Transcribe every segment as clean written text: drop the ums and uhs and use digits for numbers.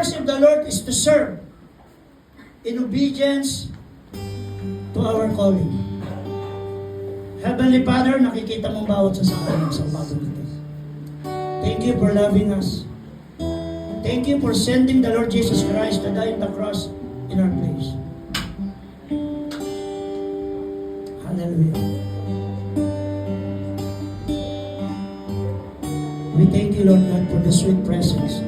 purpose of the Lord is to serve in obedience to our calling. Heavenly Father, nakikita mong bawat sa amin sa umagang ito. Thank you for loving us. Thank you for sending the Lord Jesus Christ to die on the cross in our place. Hallelujah. We thank you, Lord God, for the sweet presence.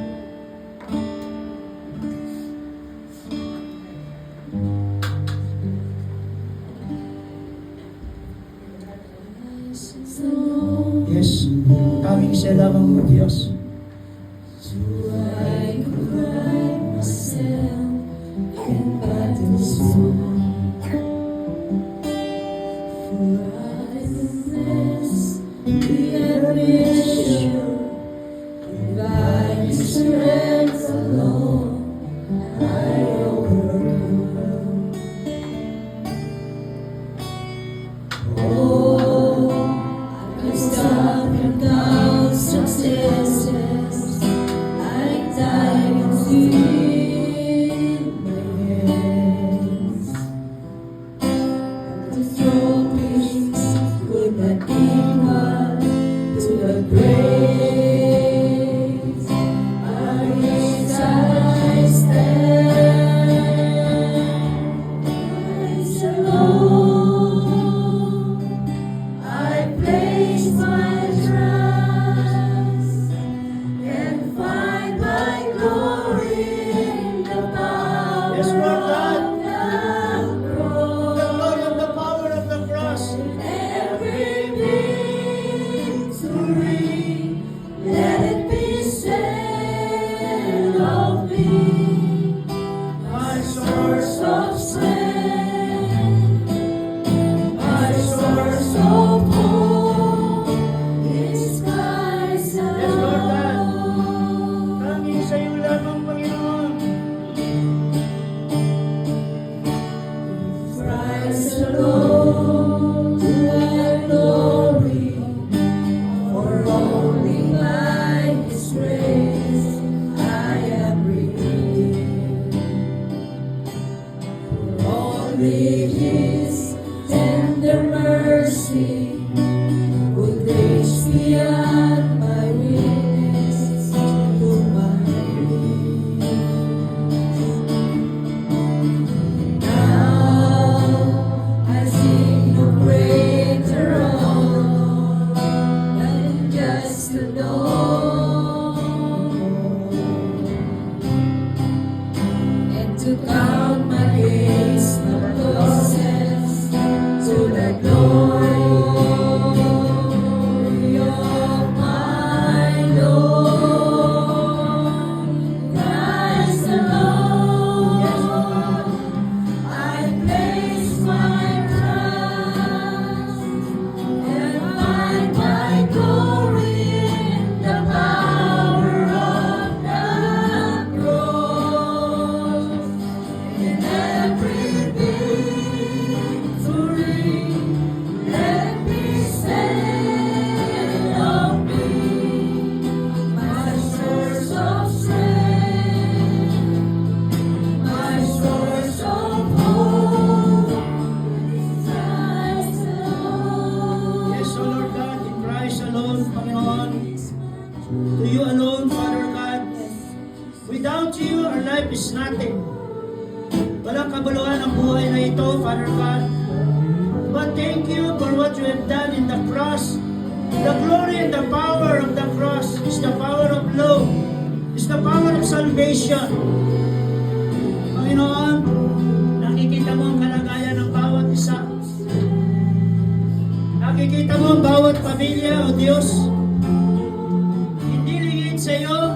Yes, tanging siya lamang ang Diyos. His tender mercy would reach beyond my weakness to my knees. Now I seek no greater honor than just to know and to count my days to the glory of my Lord. Christ alone, I place my trust and find my glory in the power of the cross. In every to you alone, Father God. Without you, our life is nothing. Walang kabuluhan ang buhay na ito, Father God. But thank you for what you have done in the cross. The glory and the power of the cross is the power of love, is the power of salvation. Panginoon, nakikita mo ang kalagayan ng bawat isa. Nakikita mo ang bawat pamilya, O Diyos. Sa iyo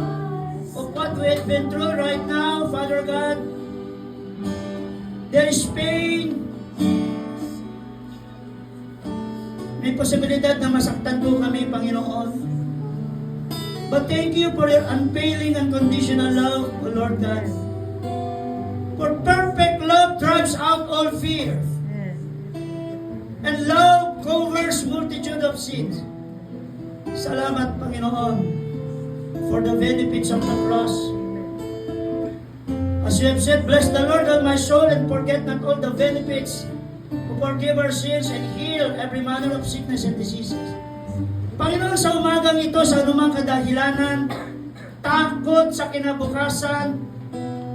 of what we have been through right now, Father God. There is pain. May posibilidad na masaktan po kami, Panginoon. But thank you for your unfailing and unconditional love, O Lord God. For perfect love drives out all fear. And love covers multitude of sins. Salamat, Panginoon, for the benefits of the cross. As you have said, bless the Lord of my soul and forget not all the benefits, who forgive our sins and heal every manner of sickness and diseases. Panginoon, sa umagang ito, sa anumang kadahilanan, takot sa kinabukasan,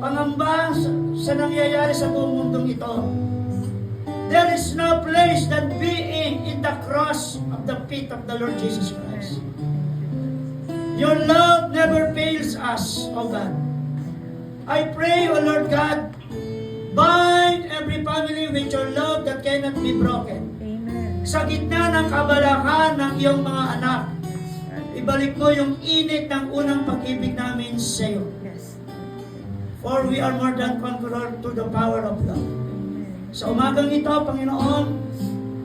pangamba sa nangyayari sa buong mundong ito, there is no place than being in the cross of the feet of the Lord Jesus Christ. Your love never fails us, O God. I pray, O Lord God, bind every family with your love that cannot be broken. Amen. Sa gitna ng kabalakan ng iyong mga anak, ibalik mo yung init ng unang pag-ibig namin sa iyo. Yes. For we are more than conqueror to the power of love. Amen. Sa umagang ito, Panginoon,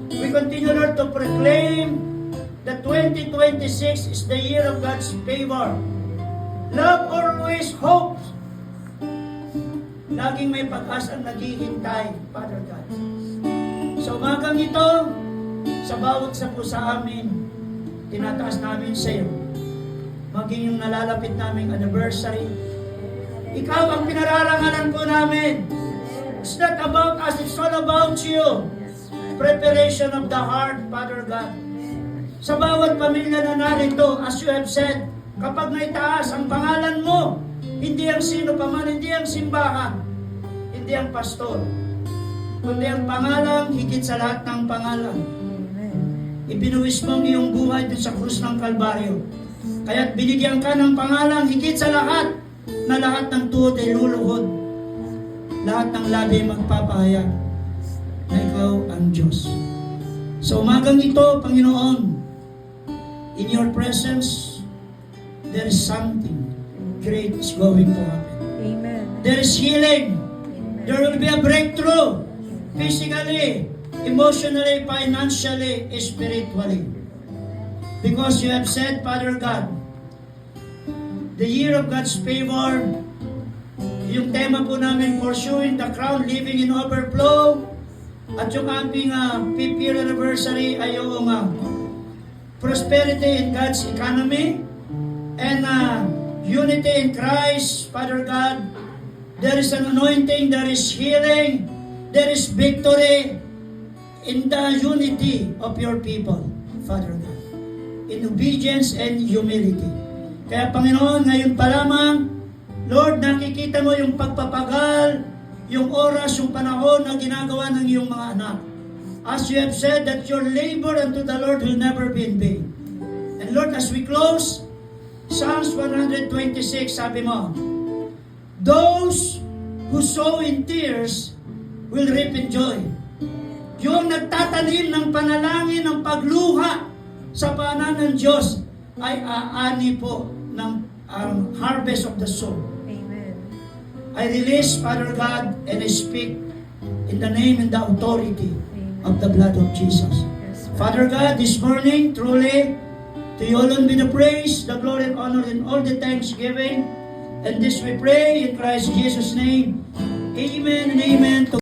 we continue, Lord, to proclaim that 2026 is the year of God's favor. Love always hopes. Laging may pag-asang naghihintay, Father God. Sa umagang ito, sa bawat sa po sa amin, tinataas namin sa iyo. Maging yung nalalapit naming anniversary. Ikaw ang pinararangalan po namin. It's not about us, it's all about you. Preparation of the heart, Father God. Sa bawat pamilya na narito, as you have said, kapag naitaas ang pangalan mo, hindi ang sino pa man, hindi ang simbahan, hindi ang pastor, kundi ang pangalan higit sa lahat ng pangalan. Ibinuwis mo ang iyong buhay dun sa krus ng Kalbaryo. Kaya't binigyan ka ng pangalan higit sa lahat, na lahat ng tuhod ay luluhod, lahat ng labi magpapahayag na ikaw ang Diyos. Sa umagang ito, Panginoon, in your presence, there is something great is going to happen. Amen. There is healing. Amen. There will be a breakthrough. Physically, emotionally, financially, spiritually. Because you have said, Father God, the year of God's favor, yung tema po namin, pursuing the crown, living in overflow, at yung ating 5th year anniversary ay yung prosperity in God's economy, and unity in Christ, Father God. There is an anointing, there is healing, there is victory in the unity of your people, Father God, in obedience and humility. Kaya Panginoon, ngayon pa lamang, Lord, nakikita mo yung pagpapagal, yung oras, yung panahon na ginagawa ng iyong mga anak. As you have said that your labor unto the Lord will never be in vain. And Lord, as we close, Psalms 126, sabi mo, those who sow in tears will reap in joy. Yung nagtatanim ng panalangin, ng pagluha sa paanan ng Diyos, ay aani po ng harvest of the soul. Amen. I release, Father God, and I speak in the name and the authority of the blood of Jesus. Yes. Father God, this morning, truly, to you alone be the praise, the glory and honor, and all the thanksgiving. And this we pray in Christ Jesus' name. Amen and amen.